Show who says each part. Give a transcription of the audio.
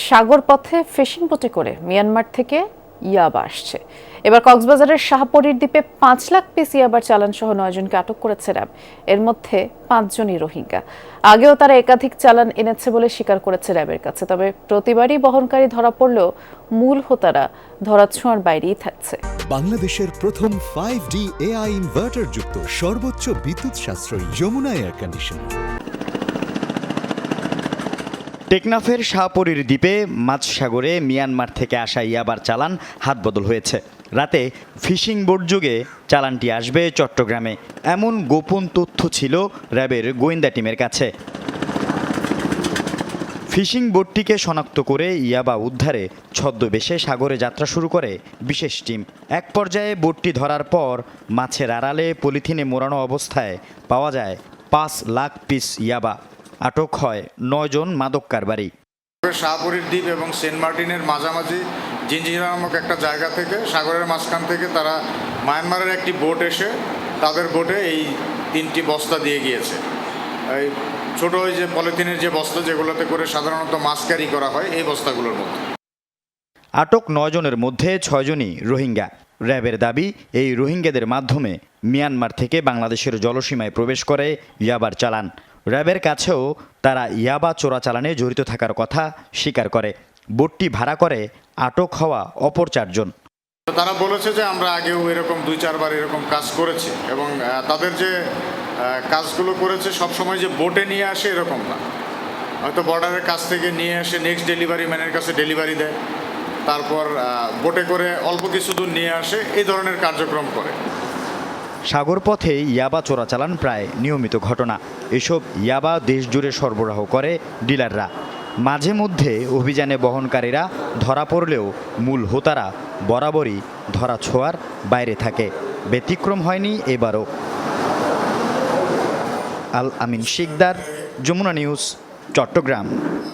Speaker 1: সাগর পথে ফিশিং বোটে করে মিয়ানমার থেকে ইয়াবা আসছে। এবার কক্সবাজারের শাহপরীর দ্বীপে ৫ লাখ পিস ইয়াবার চালান সহ ৯ জনকে আটক করেছে র্যাব। এর মধ্যে ৫ জনই রোহিঙ্গা। আগেও তারা একাধিক চালান এনেছে বলে স্বীকার করেছে র্যাবের কাছে। তবে প্রতিবারই বহনকারী ধরা পড়লেও মূল হোতারা ধরাছোঁয়ার বাইরেই থাকছে।
Speaker 2: বাংলাদেশের প্রথম 5D AI ইনভার্টার যুক্ত সর্বোচ্চ বিদ্যুৎ সাশ্রয়ী যমুনা এয়ার কন্ডিশনার।
Speaker 3: টেকনাফের শাহপরীর দ্বীপে মাঝসাগরে মিয়ানমার থেকে আসা ইয়াবার চালান হাতবদল হয়েছে। রাতে ফিশিং বোট যোগে চালানটি আসবে চট্টগ্রামে, এমন গোপন তথ্য ছিল র্যাবের গোয়েন্দা টিমের কাছে। ফিশিং বোটটিকে শনাক্ত করে ইয়াবা উদ্ধারে ছদ্মবেশে সাগরে যাত্রা শুরু করে বিশেষ টিম। এক পর্যায়ে বোটটি ধরার পর মাছের আড়ালে পলিথিনে মোড়ানো অবস্থায় পাওয়া যায় ৫ লাখ পিস ইয়াবা। আটক হয় ৯ জন মাদক কারবারি।
Speaker 4: শাহপরীর দ্বীপ এবং সেন্ট মার্টিনের মাঝামাঝি জিঞ্জিরা নামক একটা জায়গা থেকে সাগরের মাঝখান থেকে তারা মায়ানমারের একটি বোট এসে তাদের বোটে এই ৩টি বস্তা দিয়ে গিয়েছে। এই ছোট ওই যে পলিথিনের যে বস্তা যেগুলোতে করে সাধারণত মাছ ক্যারি করা হয়, এই বস্তাগুলোর মধ্যে।
Speaker 3: আটক ৯ জনের মধ্যে ৬ জনই রোহিঙ্গা। র্যাবের দাবি, এই রোহিঙ্গাদের মাধ্যমে মিয়ানমার থেকে বাংলাদেশের জলসীমায় প্রবেশ করে ইয়াবার চালান। র্যাবের কাছেও তারা ইয়াবা চোরাচালানে জড়িত থাকার কথা স্বীকার করে। বোটটি ভাড়া করে আটক হওয়া অপর ৪ জন।
Speaker 4: তারা বলেছে যে আমরা আগেও এরকম ২-৪ বার এরকম কাজ করেছি এবং তাদের যে কাজগুলো করেছে সবসময় যে বোটে নিয়ে আসে এরকম না, হয়তো বর্ডারের কাছ থেকে নিয়ে এসে নেক্সট ডেলিভারি ম্যানের কাছে ডেলিভারি দেয়, তারপর বোটে করে অল্প কিছু দূর নিয়ে আসে, এই ধরনের কার্যক্রম করে।
Speaker 3: সাগর পথে ইয়াবা চোরাচালান প্রায় নিয়মিত ঘটনা। এসব ইয়াবা দেশজুড়ে সরবরাহ করে ডিলাররা। মাঝে মধ্যে অভিযানে বহনকারীরা ধরা পড়লেও মূল হোতারা বরাবরই ধরা ছোঁয়ার বাইরে থাকে। ব্যতিক্রম হয়নি এবারও। আল আমিন শিকদার, যমুনা নিউজ, চট্টগ্রাম।